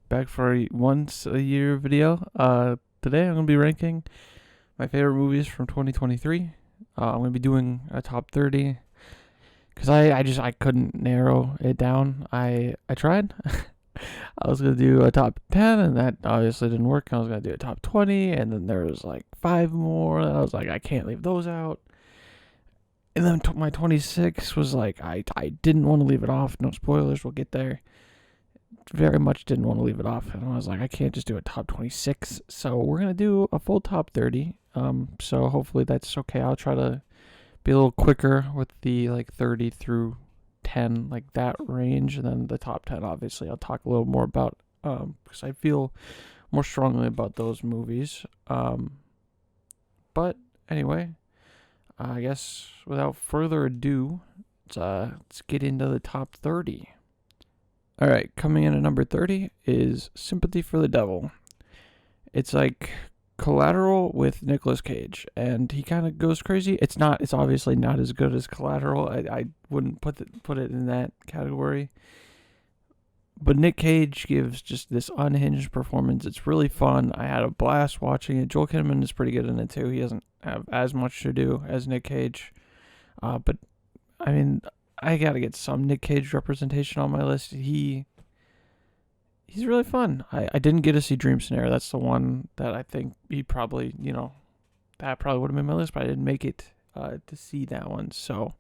back for a once a year video. Today I'm gonna be ranking my favorite movies from 2023. I'm gonna be doing a top 30 because I couldn't narrow it down. I tried. I was gonna do a top 10, and that obviously didn't work. I was gonna do a top 20, and then there was like five more. And I was like, I can't leave those out. And then my 26 was like, I didn't want to leave it off. No spoilers. We'll get there. Very much didn't want to leave it off, and I was like, I can't just do a top 26, so we're gonna do a full top 30. So hopefully that's okay. I'll try to be a little quicker with the like 30 through 10, like that range, and then the top 10. Obviously, I'll talk a little more about because I feel more strongly about those movies. But anyway, I guess without further ado, let's get into the top 30. All right, coming in at number 30 is Sympathy for the Devil. It's like Collateral with Nicolas Cage, and he kind of goes crazy. It's obviously not as good as Collateral. I wouldn't put it in that category. But Nick Cage gives just this unhinged performance. It's really fun. I had a blast watching it. Joel Kinnaman is pretty good in it too. He doesn't have as much to do as Nick Cage. But I mean, I gotta get some Nick Cage representation on my list. He's really fun. I didn't get to see Dream Scenario. That's the one that I think he probably, that probably would have been my list, but I didn't make it to see that one. So,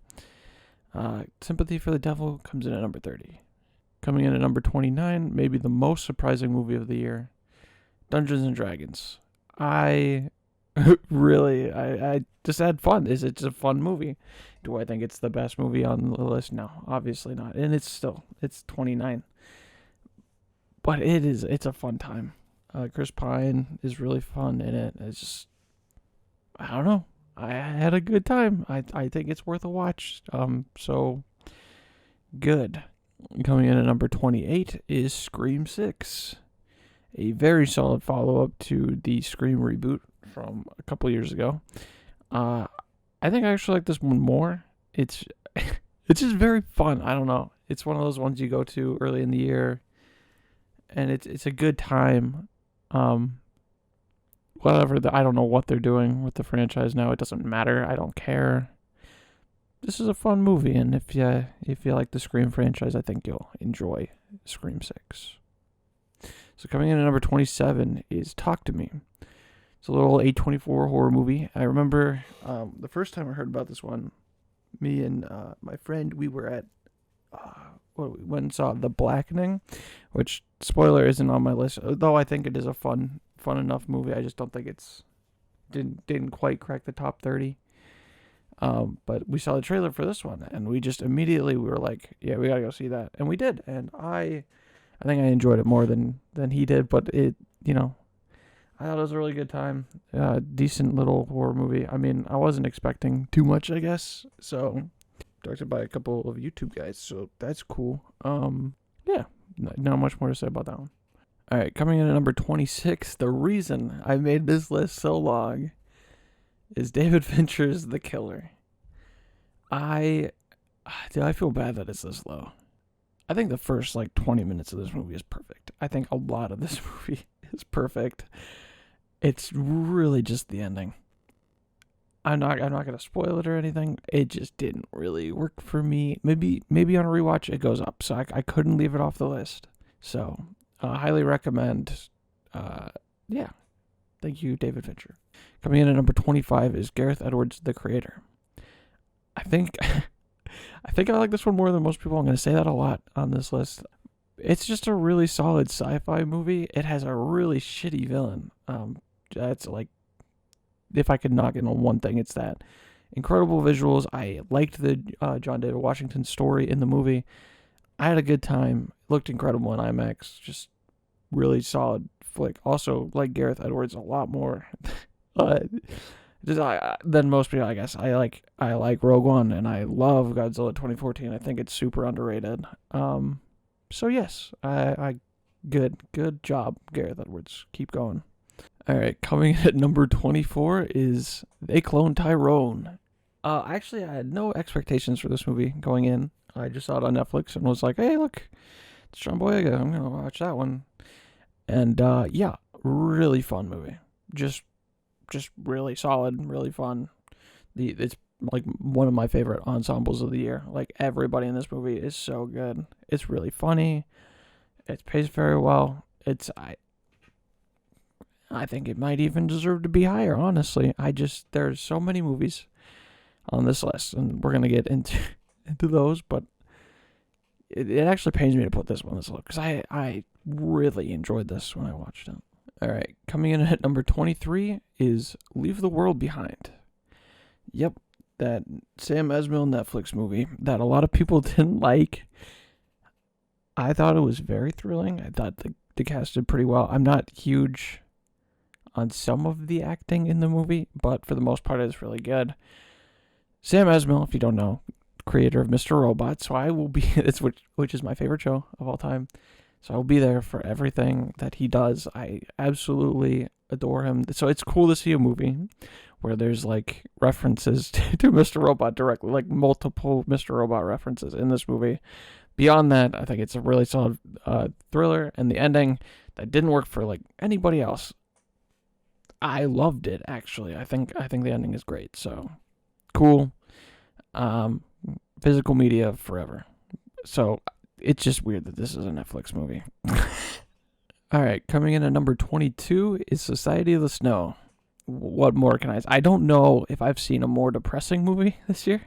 Sympathy for the Devil comes in at number 30. Coming in at number 29, maybe the most surprising movie of the year, Dungeons and Dragons. I just had fun. Is it just a fun movie? Do I think it's the best movie on the list? No, obviously not. And it's 29. But it's a fun time. Chris Pine is really fun in it. It's just, I don't know. I had a good time. I think it's worth a watch. So good. Coming in at number 28 is Scream 6. A very solid follow-up to the Scream reboot from a couple years ago. I think I actually like this one more. It's just very fun. I don't know. It's one of those ones you go to early in the year, and it's a good time. I don't know what they're doing with the franchise now. It doesn't matter. I don't care. This is a fun movie, and if you like the Scream franchise, I think you'll enjoy Scream 6. So coming in at number 27 is Talk to Me. It's a little A24 horror movie. I remember the first time I heard about this one, me and my friend, we were at, we went and saw The Blackening, which, spoiler, isn't on my list, though I think it is a fun enough movie. I just don't think didn't quite crack the top 30. But we saw the trailer for this one, and we just immediately, we were like, yeah, we gotta go see that. And we did, and I think I enjoyed it more than he did, but it, I thought it was a really good time. Decent little horror movie. I mean, I wasn't expecting too much, I guess. So, directed by a couple of YouTube guys, so that's cool. Yeah, not much more to say about that one. All right, coming in at number 26, the reason I made this list so long is David Fincher's The Killer. I feel bad that it's this low. I think the first 20 minutes of this movie is perfect. I think a lot of this movie is perfect. It's really just the ending. I'm not gonna spoil it or anything. It just didn't really work for me. Maybe on a rewatch it goes up. So I couldn't leave it off the list. So highly recommend. Yeah. Thank you, David Fincher. Coming in at number 25 is Gareth Edwards, The Creator. I think I like this one more than most people. I'm going to say that a lot on this list. It's just a really solid sci-fi movie. It has a really shitty villain. That's if I could knock in on one thing, it's that. Incredible visuals. I liked the John David Washington story in the movie. I had a good time. It looked incredible in IMAX. Just really solid flick. Also, like Gareth Edwards a lot more than most people, I guess. I like Rogue One, and I love Godzilla 2014. I think it's super underrated. So yes, I good job, Gareth Edwards. Keep going. All right, coming in at number 24 is They Clone Tyrone. Actually, I had no expectations for this movie going in. I just saw it on Netflix and was like, hey, look, it's John Boyega. I'm going to watch that one. And yeah, really fun movie. Just really solid, really fun. It's like one of my favorite ensembles of the year. Like everybody in this movie is so good. It's really funny. It's paced very well. I think it might even deserve to be higher, honestly. There's so many movies on this list, and we're gonna get into those, but it actually pains me to put this one this low because I really enjoyed this when I watched it. All right, coming in at number 23 is Leave the World Behind. Yep, that Sam Esmail Netflix movie that a lot of people didn't like. I thought it was very thrilling. I thought the cast did pretty well. I'm not huge on some of the acting in the movie, but for the most part, it's really good. Sam Esmail, if you don't know, creator of Mr. Robot, so I will be, which is my favorite show of all time. So I'll be there for everything that he does. I absolutely adore him. So it's cool to see a movie where there's like references to Mr. Robot directly, like multiple Mr. Robot references in this movie. Beyond that, I think it's a really solid thriller, and the ending that didn't work for like anybody else. I loved it actually. I think the ending is great. So cool. Physical media forever. So it's just weird that this is a Netflix movie. All right, coming in at number 22 is Society of the Snow. What more can I say? I don't know if I've seen a more depressing movie this year.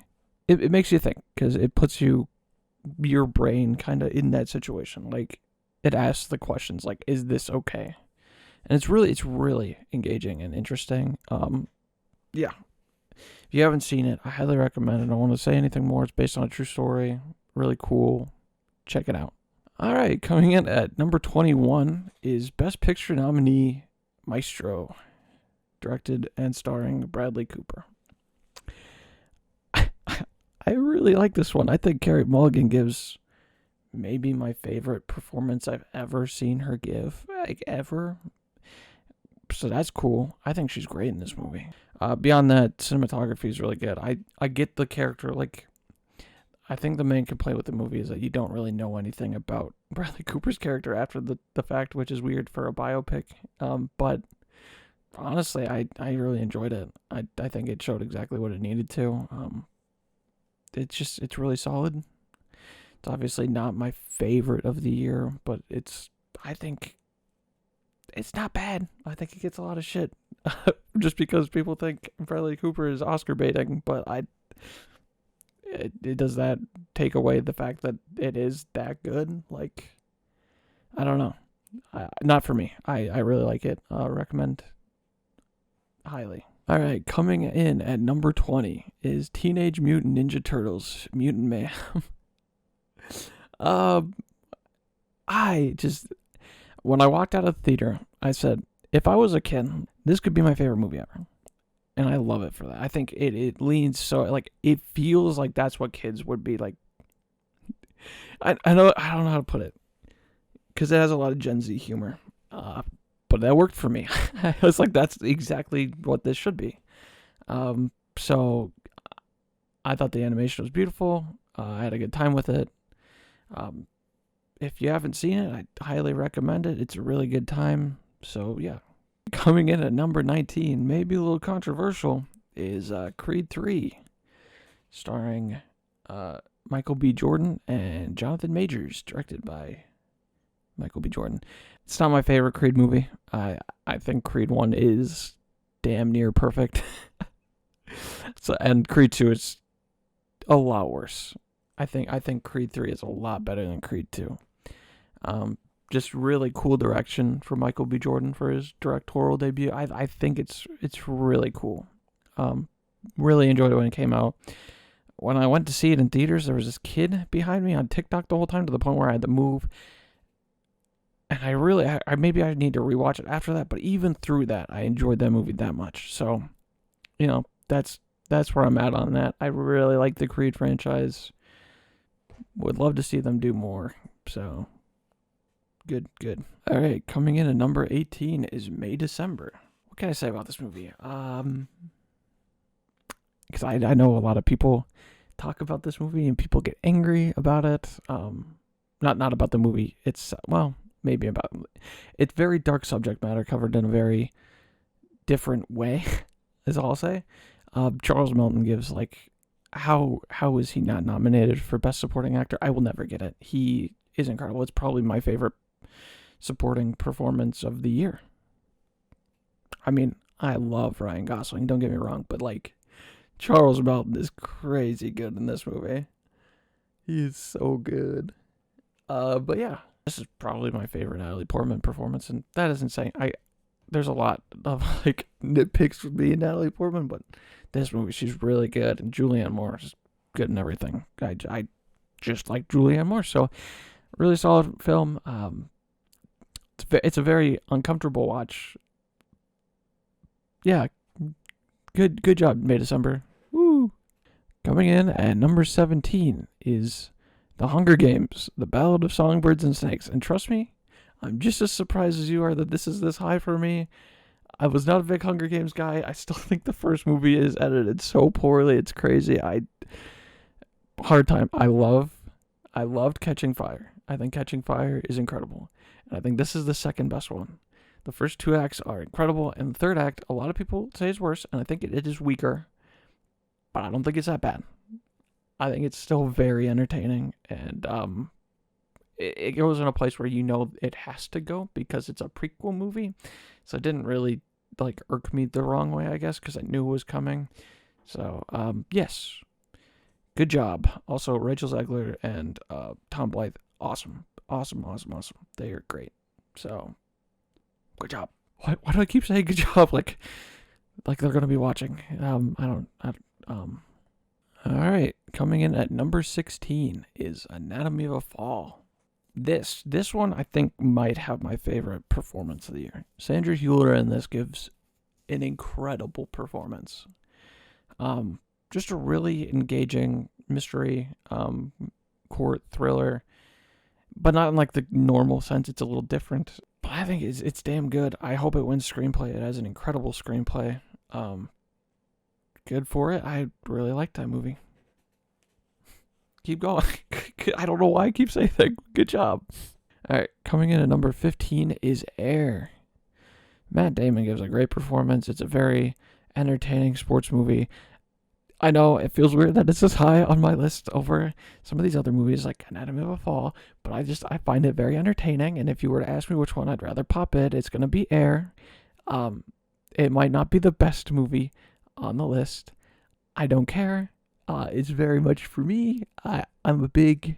It makes you think because it puts your brain kind of in that situation. Like it asks the questions like, is this okay? And it's really engaging and interesting. Yeah. If you haven't seen it, I highly recommend it. I don't want to say anything more. It's based on a true story. Really cool. Check it out. All right, coming in at number 21 is Best Picture nominee Maestro, directed and starring Bradley Cooper. I really like this one. I think Carey Mulligan gives maybe my favorite performance I've ever seen her give, like ever. So that's cool. I think she's great in this movie. Beyond that, cinematography is really good. I get the character, like, I think the main complaint with the movie is that you don't really know anything about Bradley Cooper's character after the fact, which is weird for a biopic. But honestly, I really enjoyed it. I think it showed exactly what it needed to. It's really solid. It's obviously not my favorite of the year, but I think it's not bad. I think it gets a lot of shit just because people think Bradley Cooper is Oscar baiting, but it does that take away the fact that it is that good? Like, I don't know. Not for me. I really like it. Recommend highly. All right, coming in at number 20 is Teenage Mutant Ninja Turtles: Mutant Mayhem. When I walked out of the theater, I said, if I was a kid, this could be my favorite movie ever. And I love it for that. I think it leans so, like, it feels like that's what kids would be like. I don't know how to put it, because it has a lot of Gen Z humor. But that worked for me. I was like, that's exactly what this should be. So I thought the animation was beautiful. I had a good time with it. If you haven't seen it, I highly recommend it. It's a really good time. So yeah. Coming in at number 19, maybe a little controversial, is Creed 3, starring Michael B. Jordan and Jonathan Majors, directed by Michael B. Jordan. It's not my favorite Creed movie. I think Creed 1 is damn near perfect. And Creed 2 is a lot worse. I think Creed 3 is a lot better than Creed 2. Just really cool direction for Michael B. Jordan for his directorial debut. I think it's really cool. Really enjoyed it when it came out. When I went to see it in theaters, there was this kid behind me on TikTok the whole time, to the point where I had to move. And maybe I need to rewatch it after that. But even through that, I enjoyed that movie that much. So, that's where I'm at on that. I really like the Creed franchise. Would love to see them do more. So, good. All right, coming in at number 18 is May December. What can I say about this movie? Because I know a lot of people talk about this movie and people get angry about it. Not about the movie. It's, well, maybe about. It's very dark subject matter covered in a very different way, is all I'll say. Charles Melton gives like, how is he not nominated for Best Supporting Actor? I will never get it. He is incredible. It's probably my favorite supporting performance of the year. I mean, I love Ryan Gosling, don't get me wrong, but like, Charles Melton is crazy good in this movie. He is so good. But yeah, this is probably my favorite Natalie Portman performance, and that isn't saying there's a lot of like nitpicks with me and Natalie Portman, but this movie, she's really good, and Julianne Moore is good in everything. I just like Julianne Moore, so really solid film. It's a very uncomfortable watch. Yeah, good job, May December. Woo! Coming in at number 17 is The Hunger Games: The Ballad of Songbirds and Snakes. And trust me, I'm just as surprised as you are that this is this high for me. I was not a big Hunger Games guy. I still think the first movie is edited so poorly. It's crazy. Hard time. I loved Catching Fire. I think Catching Fire is incredible. And I think this is the second best one. The first two acts are incredible, and the third act, a lot of people say is worse, and I think it is weaker. But I don't think it's that bad. I think it's still very entertaining, and it goes in a place where you know it has to go because it's a prequel movie. So it didn't really like irk me the wrong way, I guess, because I knew it was coming. So yes, good job. Also, Rachel Zegler and Tom Blythe, awesome. They are great. So good job. Why do I keep saying good job? Like they're gonna be watching. All right, coming in at number 16 is Anatomy of a Fall. This one I think might have my favorite performance of the year. Sandra Hüller in this gives an incredible performance. Just a really engaging mystery, court thriller, but not in like the normal sense. It's a little different. But I think it's damn good. I hope it wins screenplay. It has an incredible screenplay. Good for it. I really like that movie. Keep going. I don't know why I keep saying that. Good job. All right, coming in at number 15 is Air. Matt Damon gives a great performance. It's a very entertaining sports movie. I know it feels weird that it's this high on my list over some of these other movies like Anatomy of a Fall, but I find it very entertaining, and if you were to ask me which one I'd rather pop it, it's going to be Air. It might not be the best movie on the list. I don't care. It's very much for me. I'm a big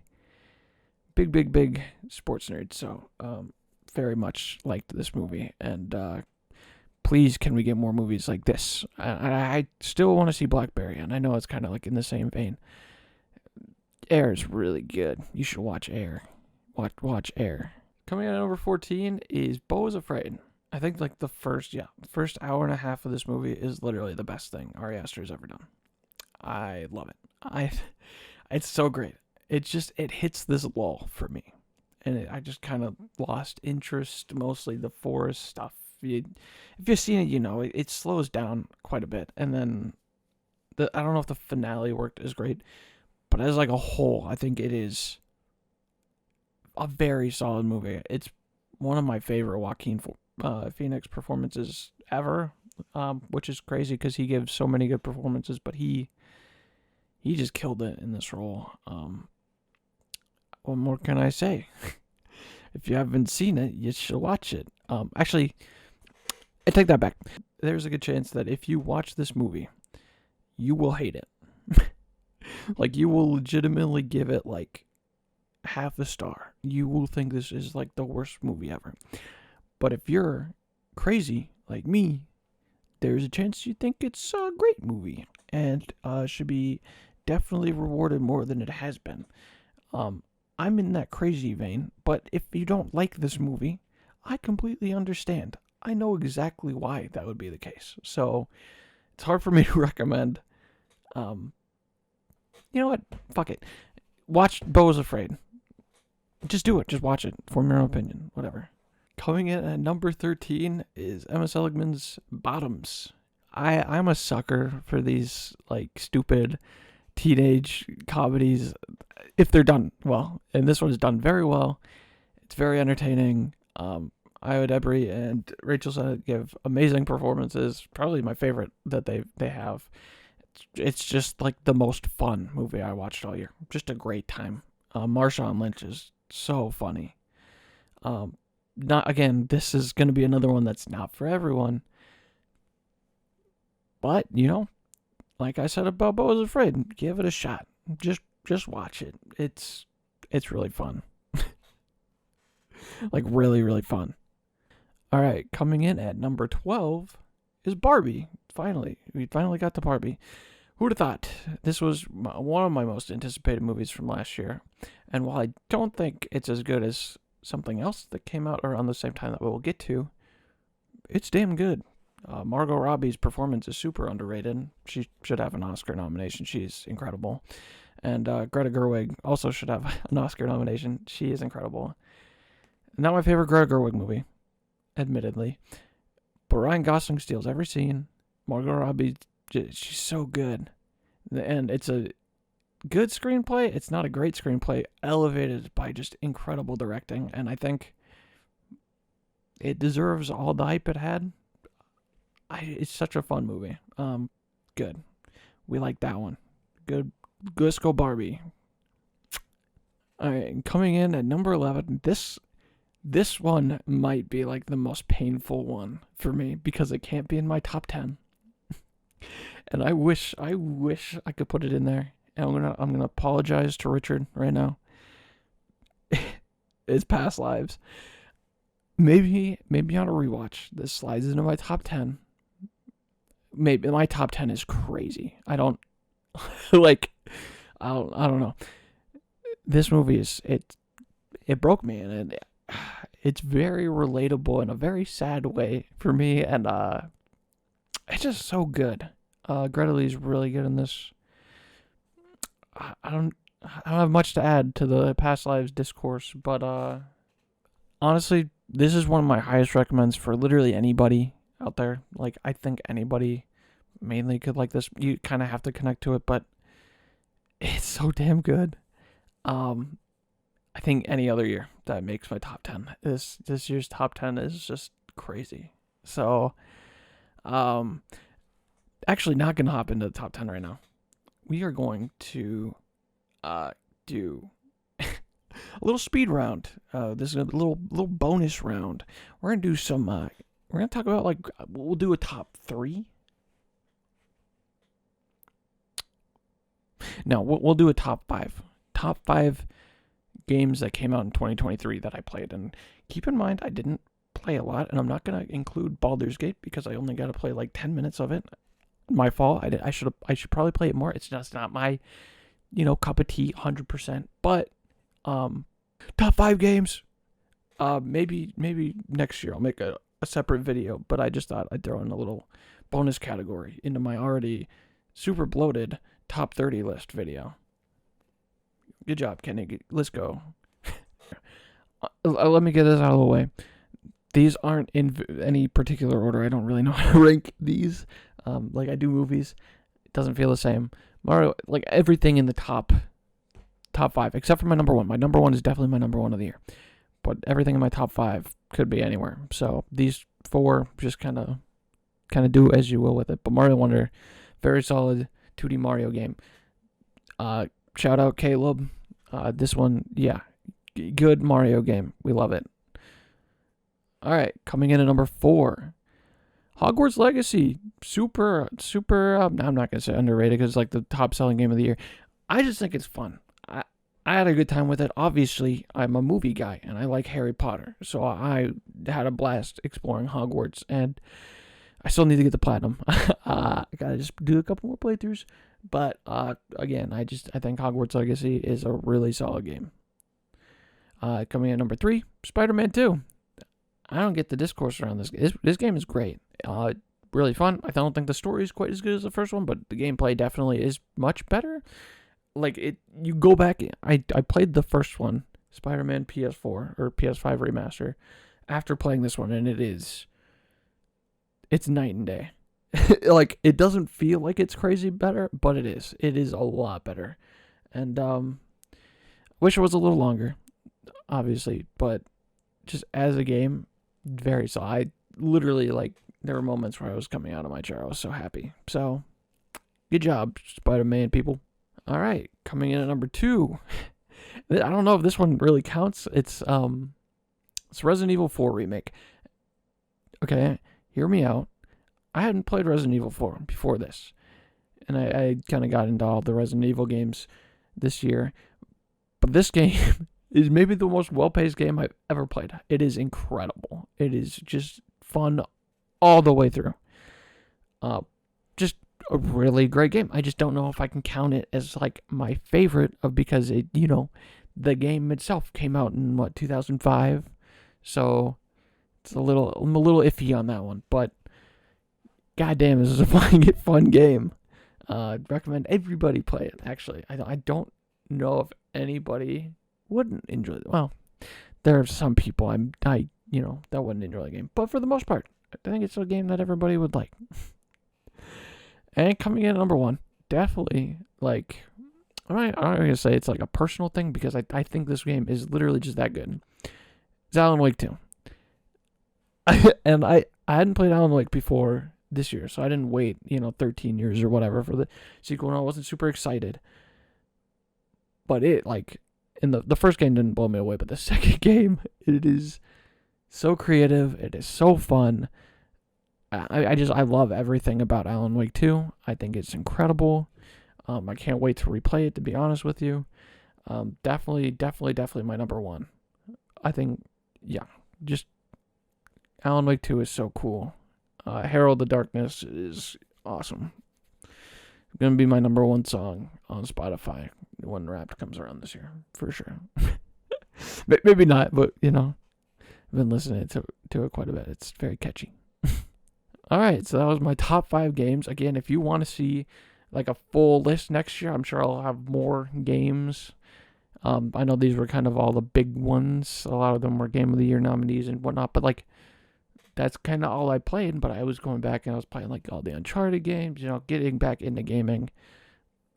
sports nerd, so very much liked this movie, and please, can we get more movies like this? I still want to see Blackberry, and I know it's kind of like in the same vein. Air is really good. You should watch Air. Watch Air. Coming in at number 14 is Beau is Afraid. I think like the first hour and a half of this movie is literally the best thing Ari Aster has ever done. I love it. It's so great. It hits this lull for me, and I just kind of lost interest. Mostly the forest stuff. If you've seen it, you know it slows down quite a bit, and then I don't know if the finale worked as great, but as like a whole, I think it is a very solid movie. It's one of my favorite Joaquin Phoenix performances ever, which is crazy because he gives so many good performances, but he just killed it in this role. What more can I say? If you haven't seen it, you should watch it. Actually, I take that back. There's a good chance that if you watch this movie, you will hate it. Like, you will legitimately give it like half a star. You will think this is like the worst movie ever. But if you're crazy like me, there's a chance you think it's a great movie and should be definitely rewarded more than it has been. I'm in that crazy vein, but if you don't like this movie, I completely understand. I know exactly why that would be the case. So it's hard for me to recommend. You know what? Fuck it. Watch Beau is Afraid. Just do it. Just watch it. Form your own opinion. Whatever. Coming in at number 13 is Emma Seligman's Bottoms. I'm a sucker for these like stupid teenage comedies if they're done well. And this one's done very well. It's very entertaining. Io Debris and Rachel Sennett give amazing performances. Probably my favorite that they have. It's just like the most fun movie I watched all year. Just a great time. Marshawn Lynch is so funny. Not again. This is going to be another one that's not for everyone. But like I said about Beau is Afraid, give it a shot. Just watch it. It's really fun. Like really, really fun. All right, coming in at number 12 is Barbie. We finally got to Barbie. Who'd have thought? This was one of my most anticipated movies from last year. And while I don't think it's as good as something else that came out around the same time that we'll get to, it's damn good. Margot Robbie's performance is super underrated. She should have an Oscar nomination. She's incredible. And Greta Gerwig also should have an Oscar nomination. She is incredible. Not my favorite Greta Gerwig movie, admittedly. But Ryan Gosling steals every scene. Margot Robbie, she's so good. And it's a good screenplay. It's not a great screenplay, elevated by just incredible directing. And I think it deserves all the hype it had. It's such a fun movie. Good. We like that one. Good. Let's go Barbie. All right, coming in at number 11. This one might be like the most painful one for me because it can't be in my top 10. And I wish I could put it in there. And I'm gonna apologize to Richard right now. It's Past Lives. Maybe on a rewatch, this slides into my top 10. Maybe my top 10 is crazy. I don't I don't know. This movie it broke me, and it's very relatable in a very sad way for me, and it's just so good. Greta Lee's really good in this. I don't have much to add to the Past Lives discourse, but honestly, this is one of my highest recommends for literally anybody out there. Like, I think anybody mainly could like this. You kind of have to connect to it, but it's so damn good. I think any other year that makes my top 10. This year's top 10 is just crazy. So, actually not going to hop into the top 10 right now. We are going to do a little speed round. This is a little bonus round. We're going to do some we're going to talk about we'll do a top 3. No, we'll do a top 5. Top 5 games that came out in 2023 that I played. And keep in mind, I didn't play a lot, and I'm not going to include Baldur's Gate because I only got to play like 10 minutes of it. My fault. I should probably play it more. It's just not my, cup of tea 100%. But top 5 games. Maybe next year I'll make a separate video, but I just thought I'd throw in a little bonus category into my already super bloated top 30 list video. Good job, Kenny. Let's go. Let me get this out of the way. These aren't in any particular order. I don't really know how to rank these. Like I do movies. It doesn't feel the same. Mario, like everything in the top 5, except for my number 1. My number 1 is definitely my number 1 of the year. But everything in my top 5 could be anywhere. So these 4, just kind of do as you will with it. But Mario Wonder, very solid 2D Mario game. Shout out Caleb. This one, yeah, good Mario game. We love it. All right, coming in at number 4, Hogwarts Legacy. Super. I'm not gonna say underrated because it's like the top selling game of the year. I just think it's fun. I had a good time with it. Obviously, I'm a movie guy and I like Harry Potter, so I had a blast exploring Hogwarts, and I still need to get the platinum. I gotta just do a couple more playthroughs. But again, I think Hogwarts Legacy is a really solid game. Coming in at number 3, Spider-Man 2. I don't get the discourse around this. This game is great. Really fun. I don't think the story is quite as good as the first one, but the gameplay definitely is much better. Like you go back. I played the first one, Spider-Man PS4 or PS5 remaster, after playing this one, and it's night and day. Like, it doesn't feel like it's crazy better, but it is. It is a lot better. And wish it was a little longer, obviously, but just as a game, very so. I literally like there were moments where I was coming out of my chair. I was so happy. So good job, Spider-Man people. All right, coming in at number 2. I don't know if this one really counts. It's Resident Evil 4 remake. Okay, hear me out. I hadn't played Resident Evil 4 before this, and I kind of got into all the Resident Evil games this year. But this game is maybe the most well-paced game I've ever played. It is incredible. It is just fun all the way through. Just a really great game. I just don't know if I can count it as like my favorite because it, the game itself came out in 2005, so I'm a little iffy on that one. But goddamn, this is a fun game. I'd recommend everybody play it. Actually, I don't know if anybody wouldn't enjoy it. Well, there are some people that wouldn't enjoy the game, but for the most part, I think it's a game that everybody would like. And coming in at number 1, definitely like, I'm not gonna say it's like a personal thing because I think this game is literally just that good. It's Alan Wake 2. And I hadn't played Alan Wake before this year, so I didn't wait 13 years or whatever for the sequel, and I wasn't super excited. But it, like, in the first game didn't blow me away, but the second game, it is so creative, it is so fun. I love everything about Alan Wake 2. I think it's incredible. I can't wait to replay it, to be honest with you. Definitely my number 1. I think, yeah, just Alan Wake 2 is so cool. Herald the Darkness is awesome. Going to be my number 1 song on Spotify when Wrapped comes around this year, for sure. Maybe not, but, I've been listening to it quite a bit. It's very catchy. All right, so that was my top 5 games. Again, if you want to see like a full list next year, I'm sure I'll have more games. I know these were kind of all the big ones. A lot of them were Game of the Year nominees and whatnot, but like that's kind of all I played. But I was going back and I was playing like all the Uncharted games, getting back into gaming.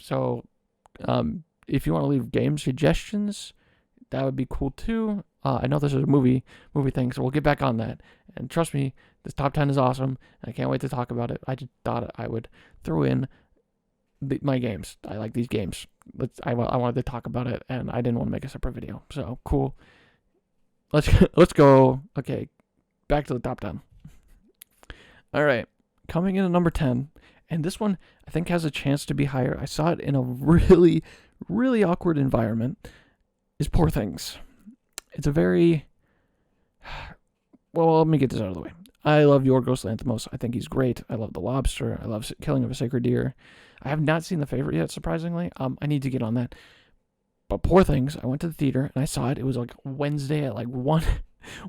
So if you want to leave game suggestions, that would be cool too. I know this is a movie thing, so we'll get back on that. And trust me, this top 10 is awesome. And I can't wait to talk about it. I just thought I would throw in my games. I like these games. I wanted to talk about it, and I didn't want to make a separate video. So cool. Let's go. Okay, back to the top 10. All right, coming in at number 10, and this one I think has a chance to be higher. I saw it in a really, really awkward environment. Is Poor Things. It's a very... Well, let me get this out of the way. I love Yorgos Lanthimos. I think he's great. I love The Lobster. I love Killing of a Sacred Deer. I have not seen The Favorite yet, surprisingly. I need to get on that. But Poor Things, I went to the theater and I saw it. It was like Wednesday at like 1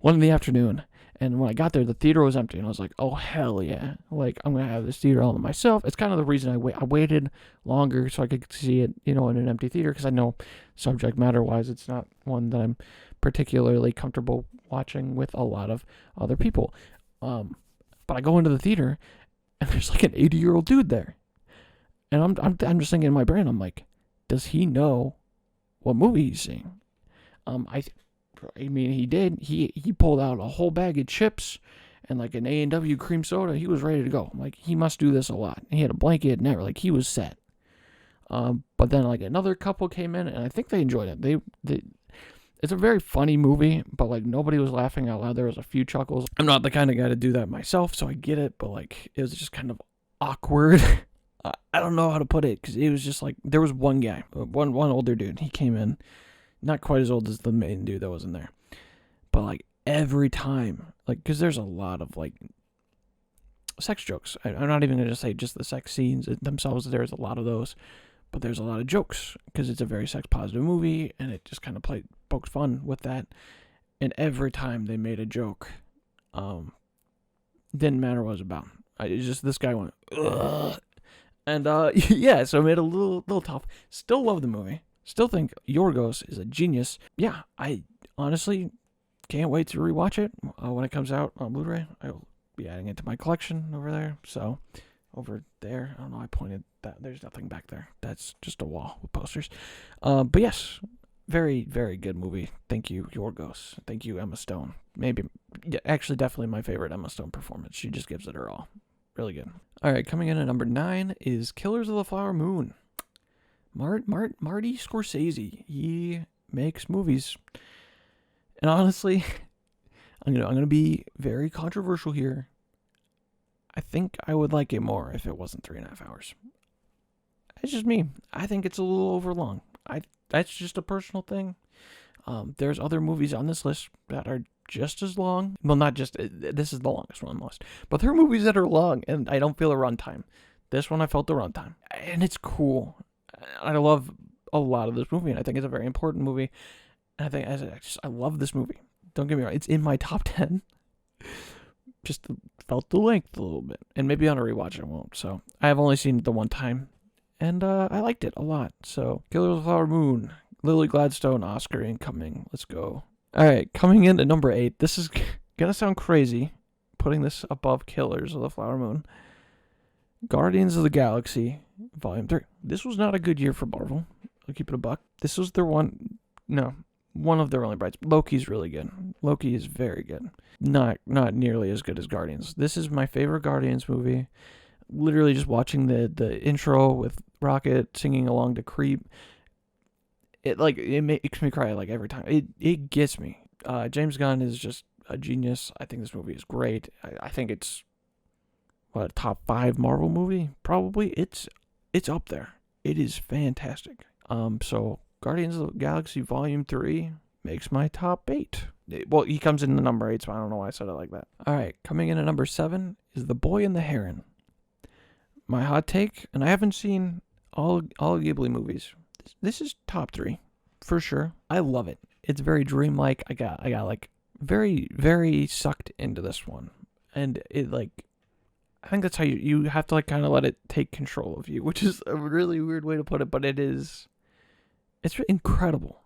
in the afternoon. And when I got there, the theater was empty. And I was like, oh, hell yeah. Like, I'm going to have this theater all to myself. It's kind of the reason I waited longer so I could see it, in an empty theater. Because I know subject matter-wise, it's not one that I'm particularly comfortable watching with a lot of other people. But I go into the theater and there's like an 80-year-old dude there. And I'm just thinking in my brain, I'm like, does he know what movie he's seeing? I mean, he did. He pulled out a whole bag of chips and like an A&W cream soda. He was ready to go. I'm like, he must do this a lot. He had a blanket and everything. Like, he was set. But then like another couple came in and I think they enjoyed it. They it's a very funny movie, but like nobody was laughing out loud. There was a few chuckles. I'm not the kind of guy to do that myself, so I get it. But like, it was just kind of awkward. I don't know how to put it because it was just like there was one guy, one older dude. He came in, not quite as old as the main dude that was in there, but like every time, like because there's a lot of like sex jokes. I'm not even gonna say just the sex scenes themselves. There's a lot of those, but there's a lot of jokes because it's a very sex positive movie, and it just kind of poked fun with that. And every time they made a joke, didn't matter what it was about. It's just this guy went, ugh. And yeah, so it made it a little tough. Still love the movie. Still think Yorgos is a genius. Yeah, I honestly can't wait to rewatch it when it comes out on Blu-ray. I will be adding it to my collection over there. So over there, I don't know. I pointed that. There's nothing back there. That's just a wall with posters. But yes, Very, very good movie. Thank you, Yorgos. Thank you, Emma Stone. Maybe, yeah, actually, definitely my favorite Emma Stone performance. She just gives it her all. Really good. All right, coming in at number 9 is Killers of the Flower Moon. Marty Scorsese. He makes movies, and honestly, I'm gonna be very controversial here. I think I would like it more if it wasn't 3.5 hours. It's just me. I think it's a little overlong. That's just a personal thing. There's other movies on this list that are just as long. Well, not just, this is the longest one on the list. But there are movies that are long, and I don't feel the runtime. This one, I felt the runtime. And it's cool. I love a lot of this movie, and I think it's a very important movie. And I love this movie. Don't get me wrong. It's in my top 10. Just felt the length a little bit. And maybe on a rewatch I won't. So I have only seen it the one time. And I liked it a lot. So, Killers of the Flower Moon, Lily Gladstone, Oscar incoming. Let's go. All right, coming in at number 8. This is going to sound crazy, putting this above Killers of the Flower Moon. Guardians of the Galaxy, Volume 3. This was not a good year for Marvel. I'll keep it a buck. This was one of their only brights. Loki's really good. Loki is very good. Not nearly as good as Guardians. This is my favorite Guardians movie. Literally just watching the intro with Rocket singing along to Creep. It makes me cry like every time. It gets me. James Gunn is just a genius. I think this movie is great. I think it's a top 5 Marvel movie probably. It's up there. It is fantastic. So Guardians of the Galaxy Volume 3 makes my top 8. Well, he comes in the number 8, so I don't know why I said it like that. All right, coming in at number 7 is The Boy and the Heron. My hot take, and I haven't seen all Ghibli movies. This is top 3 for sure. I love it. It's very dreamlike. I got like very, very sucked into this one, and it I think that's how you have to like kind of let it take control of you, which is a really weird way to put it, but it's incredible.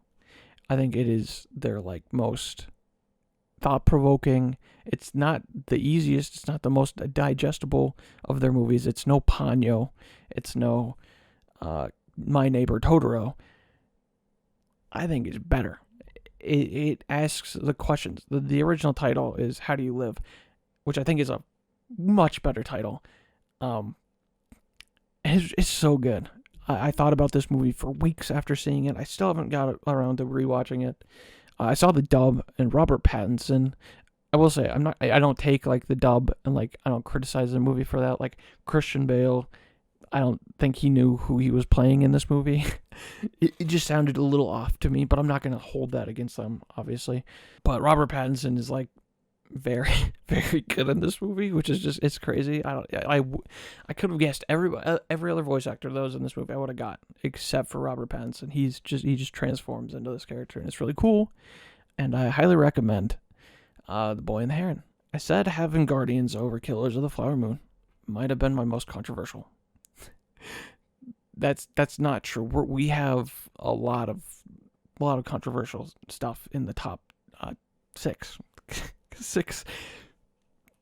I think it is their most thought-provoking. It's not the easiest. It's not the most digestible of their movies. It's no Ponyo. It's no My Neighbor Totoro. I think it's better. It asks the questions. The original title is How Do You Live, which I think is a much better title. It's so good. I thought about this movie for weeks after seeing it. I still haven't got around to rewatching it. I saw the dub, and Robert Pattinson. I will say I don't take the dub and I don't criticize the movie for that. Christian Bale, I don't think he knew who he was playing in this movie. It just sounded a little off to me, but I'm not going to hold that against them, obviously. But Robert Pattinson is very, very good in this movie, which is just, it's crazy. I could have guessed every other voice actor that was in this movie I would have got, except for Robert Pattinson. He just transforms into this character, and it's really cool. And I highly recommend The Boy and the Heron. I said having Guardians over Killers of the Flower Moon might have been my most controversial. That's not true. We have a lot of controversial stuff in the top 6. 6.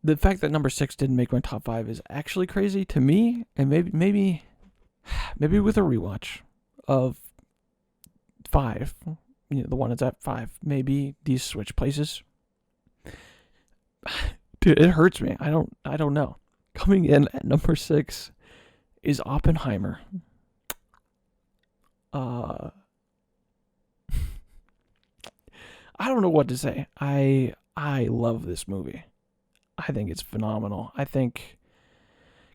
The fact that number 6 didn't make my top 5 is actually crazy to me, and maybe with a rewatch of 5, the one that's at 5, maybe these switch places. Dude, it hurts me. I don't know. Coming in at number 6 is Oppenheimer. I don't know what to say. I love this movie. I think it's phenomenal. I think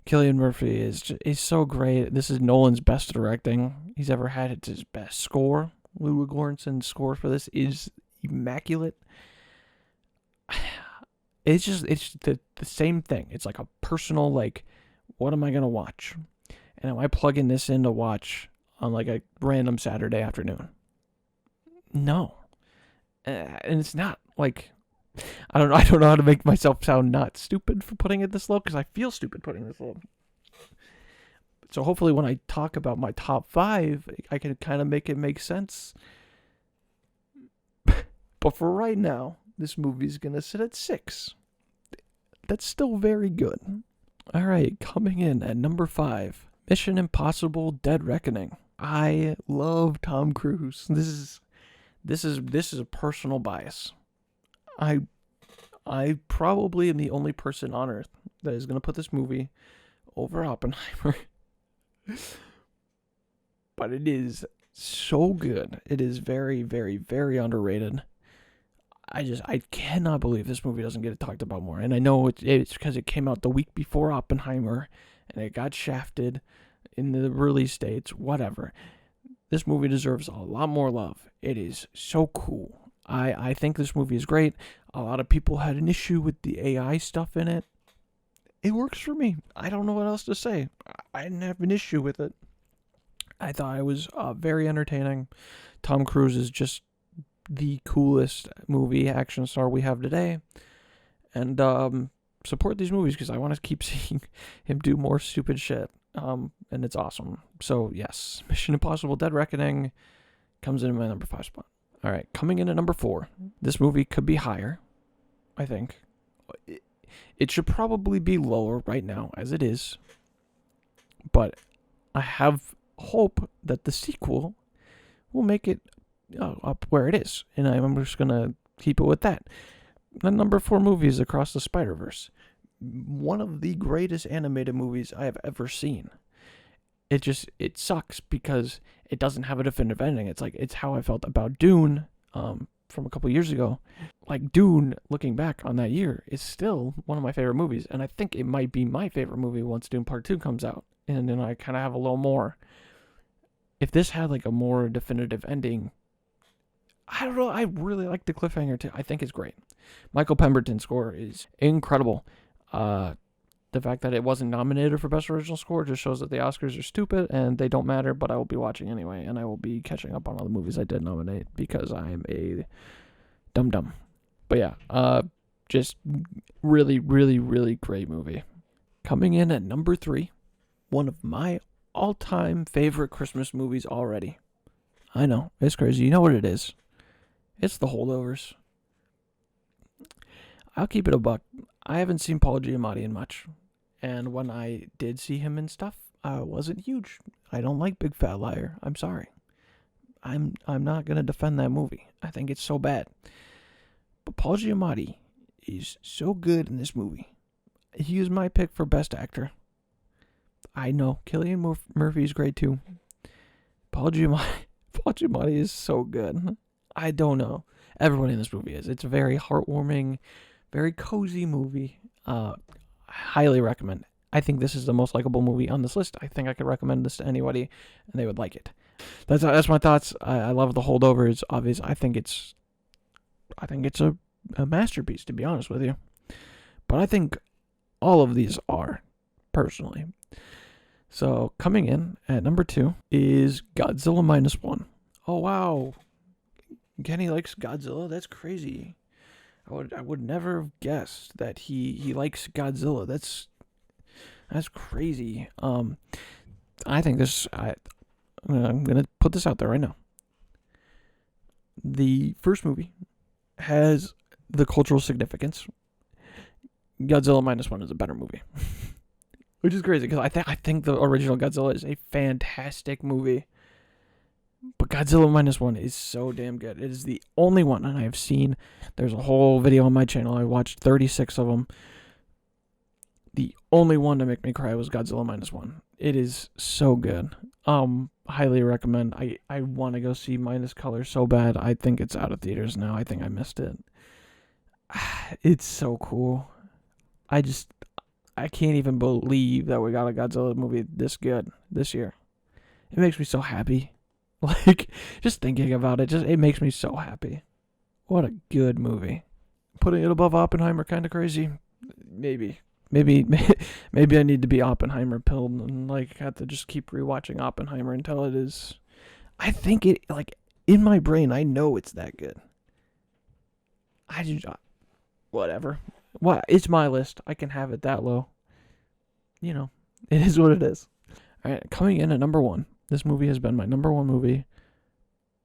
Cillian Murphy is so great. This is Nolan's best directing he's ever had. It's his best score. Ludwig Göransson's score for this is immaculate. It's the same thing. It's a personal, what am I going to watch? And am I plugging this in to watch on a random Saturday afternoon? No. And it's not I don't know how to make myself sound not stupid for putting it this low, because I feel stupid putting this low. So hopefully when I talk about my top 5, I can kind of make it make sense. But for right now, this movie's going to sit at 6. That's still very good. All right, coming in at number 5, Mission Impossible: Dead Reckoning. I love Tom Cruise. This is This is a personal bias. I I probably am the only person on earth that is going to put this movie over Oppenheimer. But it is so good. It is very, very, very underrated. I cannot believe this movie doesn't get talked about more. And I know it's because it came out the week before Oppenheimer and it got shafted in the release dates, whatever. This movie deserves a lot more love. It is so cool. I think this movie is great. A lot of people had an issue with the AI stuff in it. It works for me. I don't know what else to say. I didn't have an issue with it. I thought it was very entertaining. Tom Cruise is just the coolest movie action star we have today. And support these movies because I want to keep seeing him do more stupid shit. And it's awesome. So, yes, Mission Impossible Dead Reckoning comes in my number 5 spot. All right, coming in at number 4. This movie could be higher, I think. It should probably be lower right now, as it is. But I have hope that the sequel will make it up where it is. And I'm just going to keep it with that. The number 4 movie is Across the Spider-Verse. One of the greatest animated movies I have ever seen. It sucks because it doesn't have a definitive ending. It's how I felt about Dune from a couple years ago. Like Dune, looking back on that year, is still one of my favorite movies. And I think it might be my favorite movie once Dune Part 2 comes out. And then I kind of have a little more. If this had like a more definitive ending, I don't know. I really like the cliffhanger too. I think it's great. Michael Pemberton's score is incredible. The fact that it wasn't nominated for Best Original Score just shows that the Oscars are stupid and they don't matter, but I will be watching anyway, and I will be catching up on all the movies I did nominate because I am a dum-dum. But yeah, just really, really, really great movie. Coming in at number 3, one of my all-time favorite Christmas movies already. I know, it's crazy. You know what it is. It's The Holdovers. I'll keep it a buck. I haven't seen Paul Giamatti in much. And when I did see him in stuff, I wasn't huge. I don't like Big Fat Liar. I'm sorry. I'm not going to defend that movie. I think it's so bad. But Paul Giamatti is so good in this movie. He is my pick for Best Actor. I know. Cillian Murphy is great too. Paul Giamatti is so good. I don't know. Everybody in this movie is. It's a very heartwarming, very cozy movie. Highly recommend. I think this is the most likable movie on this list. I think I could recommend this to anybody, and they would like it. That's my thoughts. I love The Holdovers. Obvious. I think it's a masterpiece, to be honest with you. But I think all of these are, personally. So coming in at number 2 is Godzilla Minus One. Oh wow, Kenny likes Godzilla. That's crazy. I would never have guessed that he likes Godzilla. That's crazy. I think I'm gonna put this out there right now. The first movie has the cultural significance. Godzilla Minus One is a better movie, which is crazy because I think the original Godzilla is a fantastic movie. But Godzilla Minus One is so damn good. It is the only one, and I have seen, there's a whole video on my channel. I watched 36 of them. The only one to make me cry was Godzilla Minus One. It is so good. Highly recommend. I want to go see Minus Color so bad. I think it's out of theaters now. I think I missed it. It's so cool. I can't even believe that we got a Godzilla movie this good this year. It makes me so happy. Like, just thinking about it, it makes me so happy. What a good movie. Putting it above Oppenheimer, kind of crazy. Maybe I need to be Oppenheimer pilled and, like, have to just keep rewatching Oppenheimer until it is... I think it, like, in my brain, I know it's that good. Whatever. What? It's my list. I can have it that low. You know, it is what it is. All right, coming in at number 1. This movie has been my number 1 movie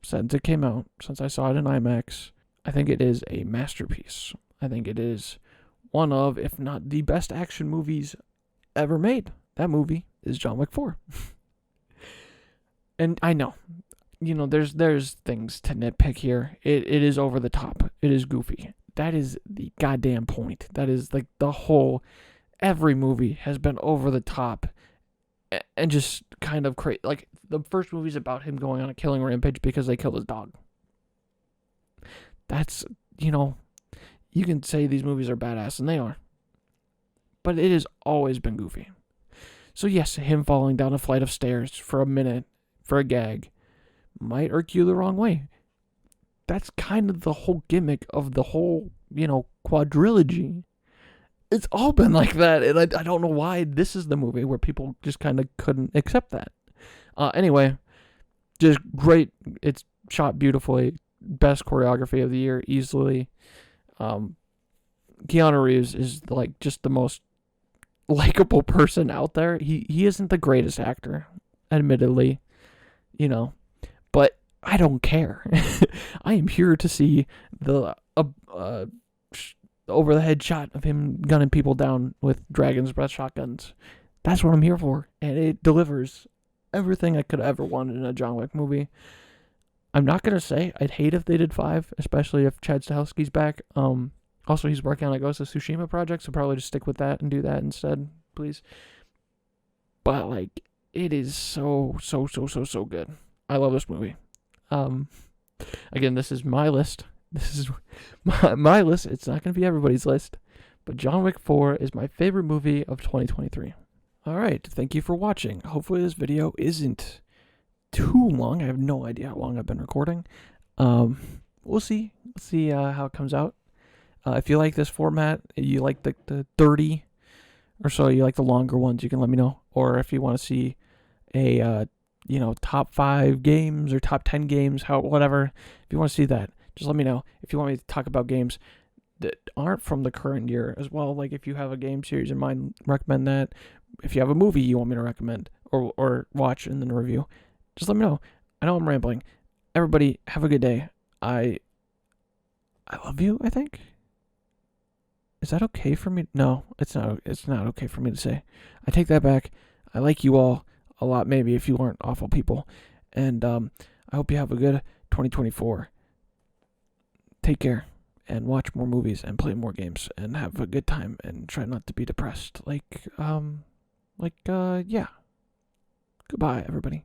since it came out, since I saw it in IMAX. I think it is a masterpiece. I think it is one of, if not the best action movies ever made. That movie is John Wick 4. And I know, there's things to nitpick here. It is over the top. It is goofy. That is the goddamn point. That is like the whole. Every movie has been over the top, and just kind of crazy. Like the first movie's about him going on a killing rampage because they killed his dog. That's you can say these movies are badass, and they are. But it has always been goofy. So yes, him falling down a flight of stairs for a minute for a gag might irk you the wrong way. That's kind of the whole gimmick of the whole, quadrilogy. It's all been like that, and I don't know why this is the movie where people just kind of couldn't accept that. Anyway, just great. It's shot beautifully. Best choreography of the year, easily. Keanu Reeves is like just the most likable person out there. He isn't the greatest actor, admittedly, but I don't care. I am here to see the over the head shot of him gunning people down with Dragon's Breath shotguns. That's what I'm here for, and it delivers everything I could ever want in a John Wick movie. I'm not gonna say I'd hate if they did 5, especially if Chad Stahelski's back. Also, he's working on a Ghost of Tsushima project, so probably just stick with that and do that instead, please. But like, it is so good. I love this movie. Again, this is my list. This is my list. It's not going to be everybody's list, but John Wick 4 is my favorite movie of 2023. All right, thank you for watching. Hopefully this video isn't too long. I have no idea how long I've been recording. We'll see. Let's see how it comes out. If you like this format, you like the 30 or so, you like the longer ones, you can let me know. Or if you want to see a top 5 games or top 10 games, whatever. If you want to see that, just let me know. If you want me to talk about games that aren't from the current year as well, like if you have a game series in mind, recommend that. If you have a movie you want me to recommend or watch and then review, just let me know. I know I'm rambling. Everybody, have a good day. I love you, I think. Is that okay for me? No, it's not. It's not okay for me to say. I take that back. I like you all a lot, maybe, if you aren't awful people. And I hope you have a good 2024. Take care and watch more movies and play more games and have a good time and try not to be depressed. Yeah. Goodbye, everybody.